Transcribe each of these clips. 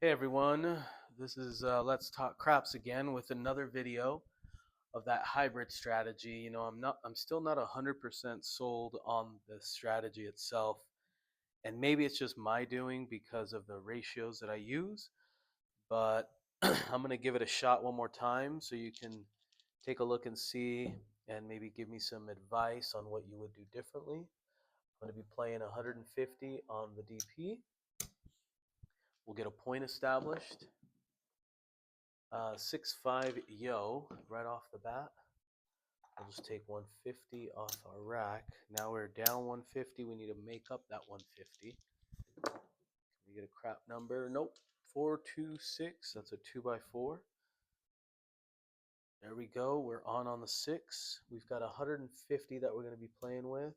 Hey everyone, this is Let's Talk Craps again with another video of that hybrid strategy. I'm still not 100% sold on the strategy itself, and maybe it's just my doing because of the ratios that I use, but I'm gonna give it a shot one more time so you can take a look and see and maybe give me some advice on what you would do differently. I'm gonna be playing 150 on the DP. We'll get a point established. 6-5 yo right off the bat. We'll just take 150 off our rack. Now we're down 150. We need to make up that 150. Can we get a crap number? Nope. 426. That's a 2x4. There we go. We're on the 6. We've got 150 that we're going to be playing with.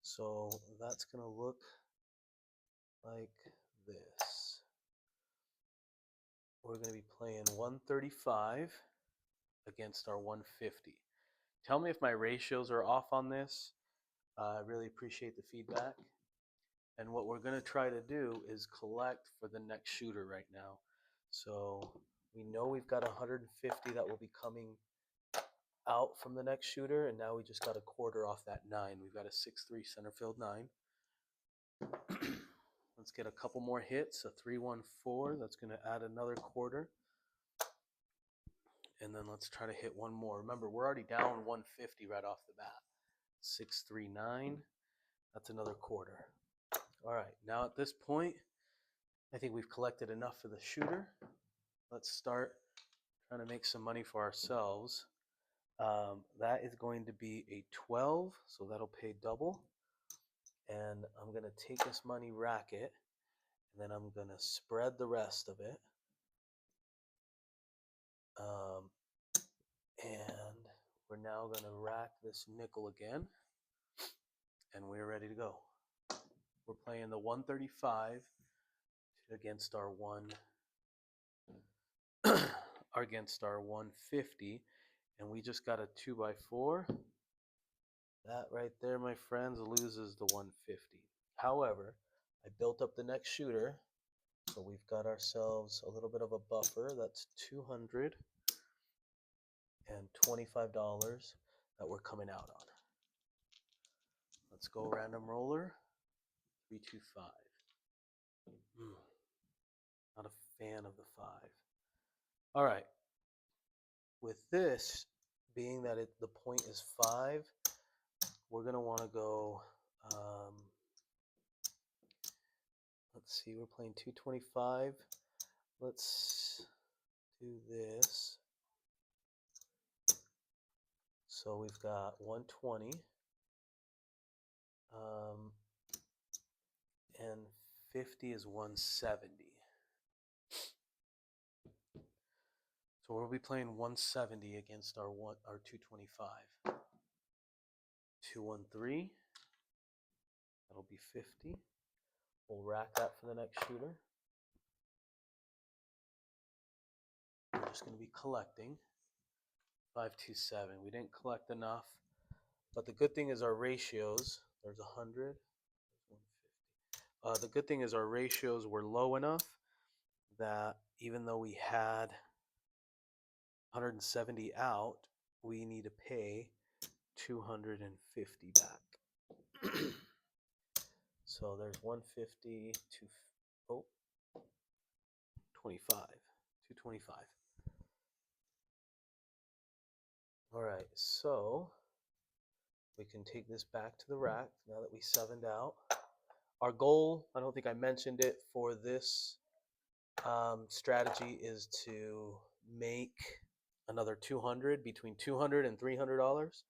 So that's going to look like this. We're going to be playing 135 against our 150. Tell me if my ratios are off on this. I really appreciate the feedback. And what we're going to try to do is collect for the next shooter right now. So we know we've got 150 that will be coming out from the next shooter, and now we just got a quarter off that 9. We've got a 6-3 center field 9. Let's get a couple more hits, a 3-1-4. That's going to add another quarter. And then let's try to hit one more. Remember, we're already down 150 right off the bat. 6-3-9. That's another quarter. All right, now at this point, I think we've collected enough for the shooter. Let's start trying to make some money for ourselves. That is going to be a 12, so that'll pay double. And I'm going to take this money, rack it, and then I'm going to spread the rest of it. And we're now going to rack this nickel again, and we're ready to go. We're playing the 135 against our against our 150, and we just got a 2x4. That right there, my friends, loses the 150. However, I built up the next shooter, so we've got ourselves a little bit of a buffer. That's $225 that we're coming out on. Let's go random roller. 325. Not a fan of the 5. All right. With this, being that the point is 5, we're going to want to go, let's see, we're playing 225. Let's do this. So we've got 120. And 50 is 170. So we'll be playing 170 against our 225. 213. That'll be 50. We'll rack that for the next shooter. We're just going to be collecting. 527. We didn't collect enough. But the good thing is our ratios. There's 100. There's 150. The good thing is our ratios were low enough that even though we had 170 out, we need to pay 250 back. So there's 150 to 25, 225. All right, so we can take this back to the rack now that we sevened out. Our goal, I don't think I mentioned it, for this strategy is to make another 200, between $200 and $300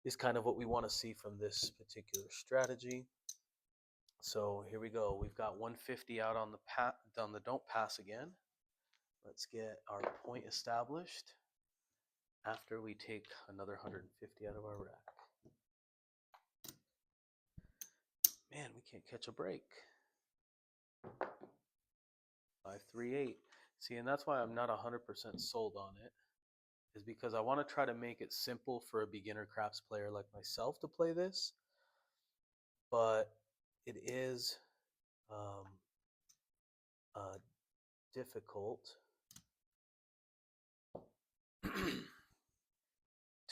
is kind of what we want to see from this particular strategy. So here we go. We've got 150 out on the don't pass again. Let's get our point established after we take another 150 out of our rack. Man, we can't catch a break. 538. See, and that's why I'm not 100% sold on it, is because I want to try to make it simple for a beginner craps player like myself to play this, but it is difficult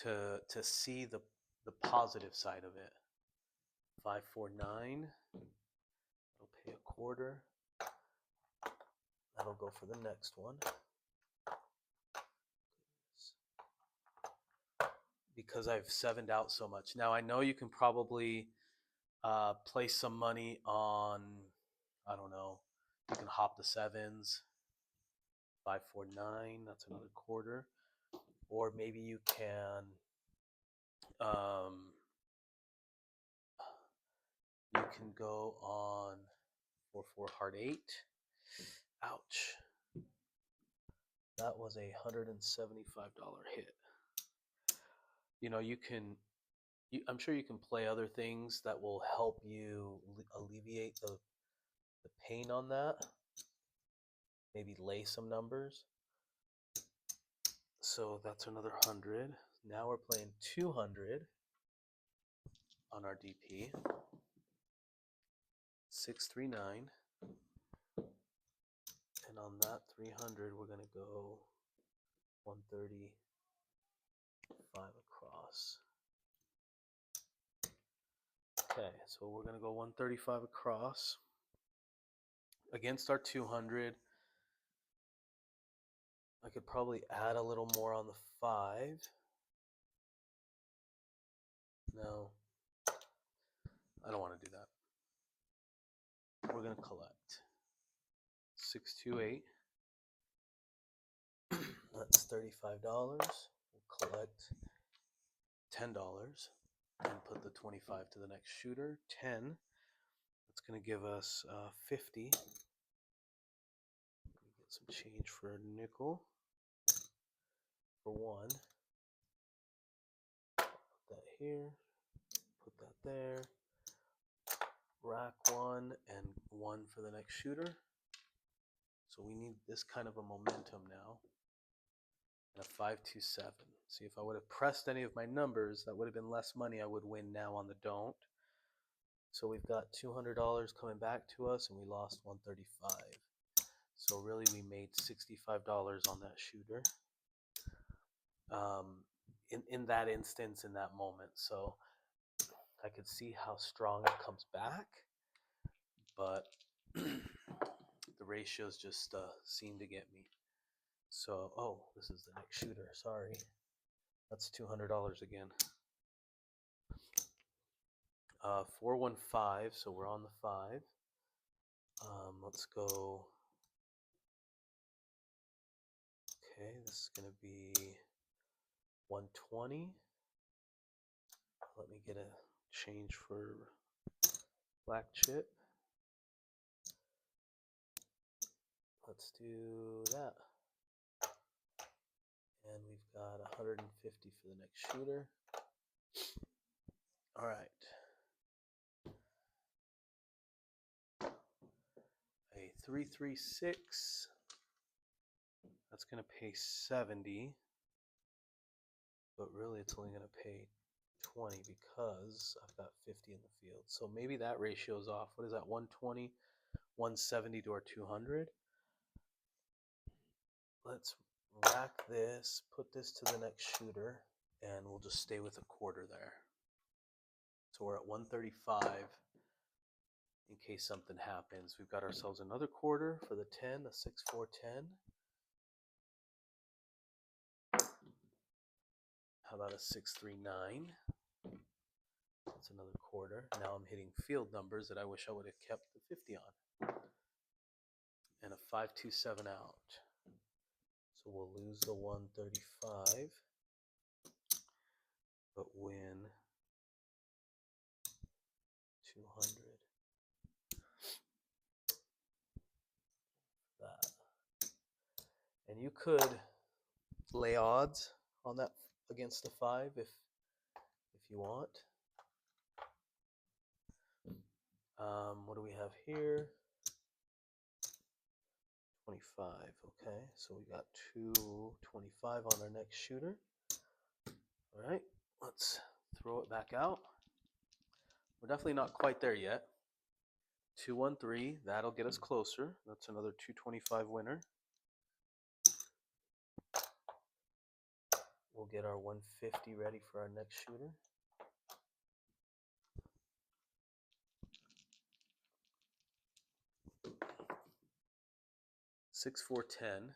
to see the positive side of it. 549. I'll pay a quarter. That'll go for the next one. Because I've sevened out so much. Now I know you can probably place some money on, I don't know, you can hop the sevens. 549, that's another quarter. Or maybe you can go on 4-4 heart 8. Ouch. That was a $175 hit. You know, I'm sure you can play other things that will help you alleviate the pain on that. Maybe lay some numbers. So that's another 100. Now we're playing 200 on our DP. 639. And on that 300, we're going to go 135 across. Okay, so we're going to go 135 across against our 200. I could probably add a little more on the 5. No, I don't want to do that. We're going to collect 628. That's $35. We'll collect $10 and put the 25 to the next shooter. 10. That's going to give us 50. Let me get some change for a nickel. For 1. Put that here. Put that there. Rack 1 and 1 for the next shooter. So we need this kind of a momentum now. And a 527. See, if I would have pressed any of my numbers, that would have been less money I would win now on the don't. So we've got $200 coming back to us, and we lost 135. So really, we made $65 on that shooter. In that instance, in that moment. So I could see how strong it comes back, but the ratios just seem to get me. So, oh, this is the next shooter. Sorry. That's $200 again. 415, so we're on the 5. Let's go. Okay, this is going to be 120. Let me get a change for black chip. Let's do that. And we've got 150 for the next shooter. All right. A 336. That's going to pay 70. But really, it's only going to pay 20 because I've got 50 in the field. So maybe that ratio is off. What is that? 120, 170 to our 200. Let's rack this, put this to the next shooter, and we'll just stay with a quarter there. So we're at 135 in case something happens. We've got ourselves another quarter for the 10, the 6-4-10. How about a 639? That's another quarter. Now I'm hitting field numbers that I wish I would have kept the 50 on. And a 527 out. So we'll lose the 135, but win 200. That. And you could lay odds on that against the 5 if you want. What do we have here? 25. Okay, so we got 225 on our next shooter. All right, let's throw it back out. We're definitely not quite there yet. 213, that'll get us closer. That's another 225 winner. We'll get our 150 ready for our next shooter. Six, 4, 10.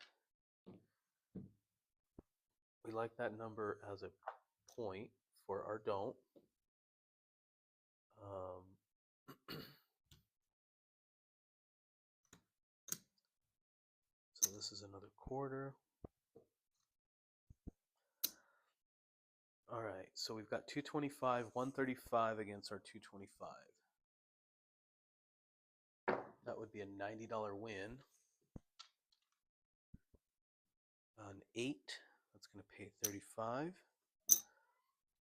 We like that number as a point for our don't. So this is another quarter. All right, so we've got 225, 135 against our 225. That would be a $90 win. An 8, that's going to pay 35.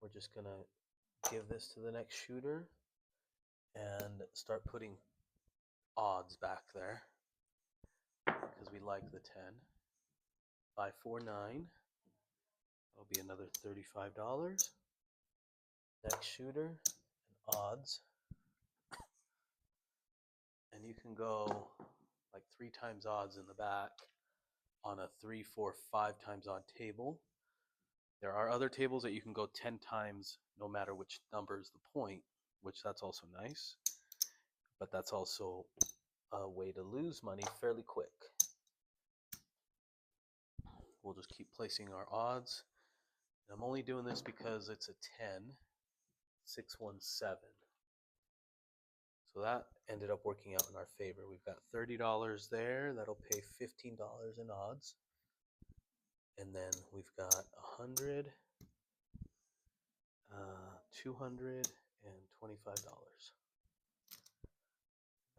We're just going to give this to the next shooter and start putting odds back there because we like the 10. 5, 4, 9. That'll be another $35. Next shooter and odds. And you can go like 3 times odds in the back on a 3, 4, 5 times odd table. There are other tables that you can go 10 times no matter which number is the point, which that's also nice. But that's also a way to lose money fairly quick. We'll just keep placing our odds. And I'm only doing this because it's a 10, 6, 1, 7. So that ended up working out in our favor. We've got $30 there. That'll pay $15 in odds. And then we've got 100, $225.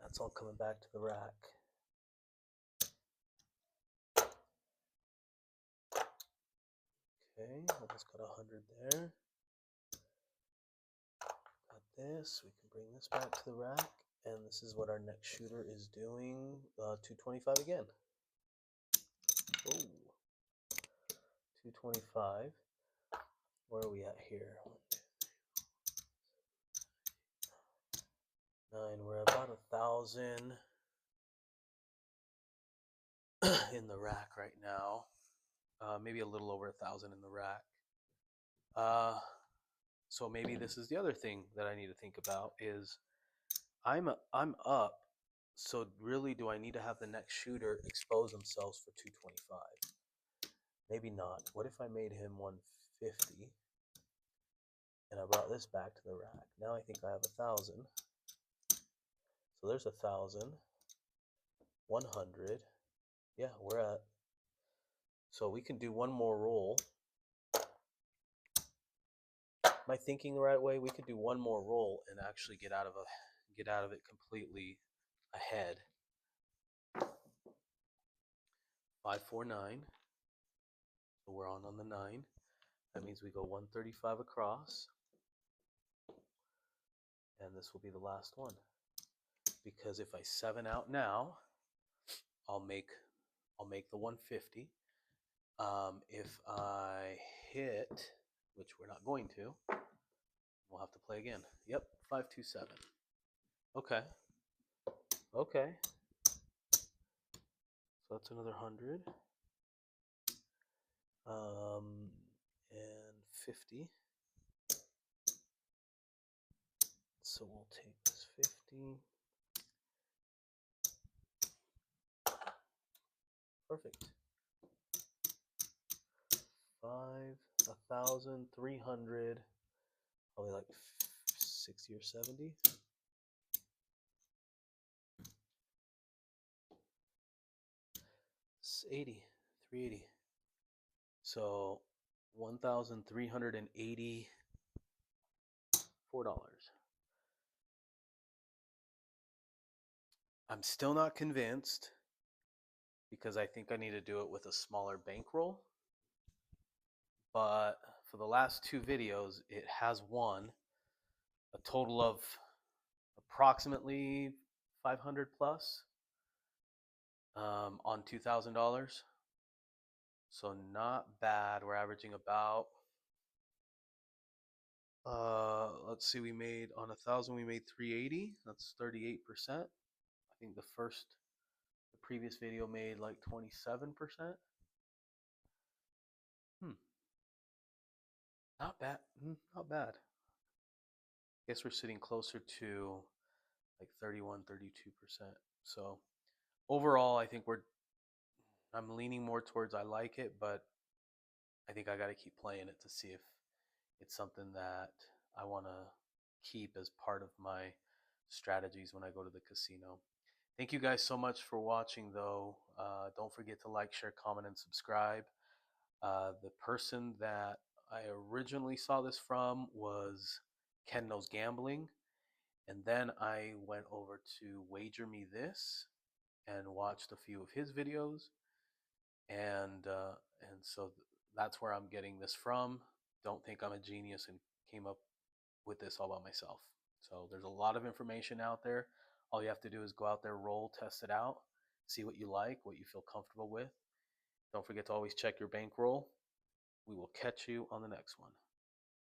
That's all coming back to the rack. Okay, I just got 100 there. Got this. We can bring this back to the rack. And this is what our next shooter is doing. 225 again. Oh, 225. Where are we at here? 9. We're about 1,000 in the rack right now. Maybe a little over 1,000 in the rack. So maybe this is the other thing that I need to think about is I'm up. So really, do I need to have the next shooter expose themselves for 225? Maybe not. What if I made him 150 and I brought this back to the rack? Now I think I have 1,000. So there's 1,000, 100. Yeah, we're at. So we can do one more roll. Am I thinking the right way? We could do one more roll and actually get out of it completely ahead. 5, 4, 9. So we're on the 9. That means we go 135 across. And this will be the last one. Because if I 7 out now, I'll make the 150. If I hit, which we're not going to, we'll have to play again. Yep, 5, 2, 7. Okay. Okay. So that's another 100. And 50. So we'll take this 50. Perfect. 1,300. Probably like 60 or 70. It's 80, 380. So $1,384. I'm still not convinced because I think I need to do it with a smaller bankroll. But for the last 2 videos, it has won a total of approximately 500 plus on $2,000. So not bad. We're averaging about, let's see, we made on 1,000, we made 380. That's 38%. I think the previous video made like 27%. Not bad. Not bad. Guess we're sitting closer to like 31, 32%. So overall, I think I'm leaning more towards I like it, but I think I got to keep playing it to see if it's something that I want to keep as part of my strategies when I go to the casino. Thank you guys so much for watching, though. Don't forget to like, share, comment, and subscribe. The person that I originally saw this from was Ken Knows Gambling. And then I went over to Wager Me This and watched a few of his videos. And so that's where I'm getting this from. Don't think I'm a genius and came up with this all by myself. So there's a lot of information out there. All you have to do is go out there, roll, test it out, see what you like, what you feel comfortable with. Don't forget to always check your bankroll. We will catch you on the next one.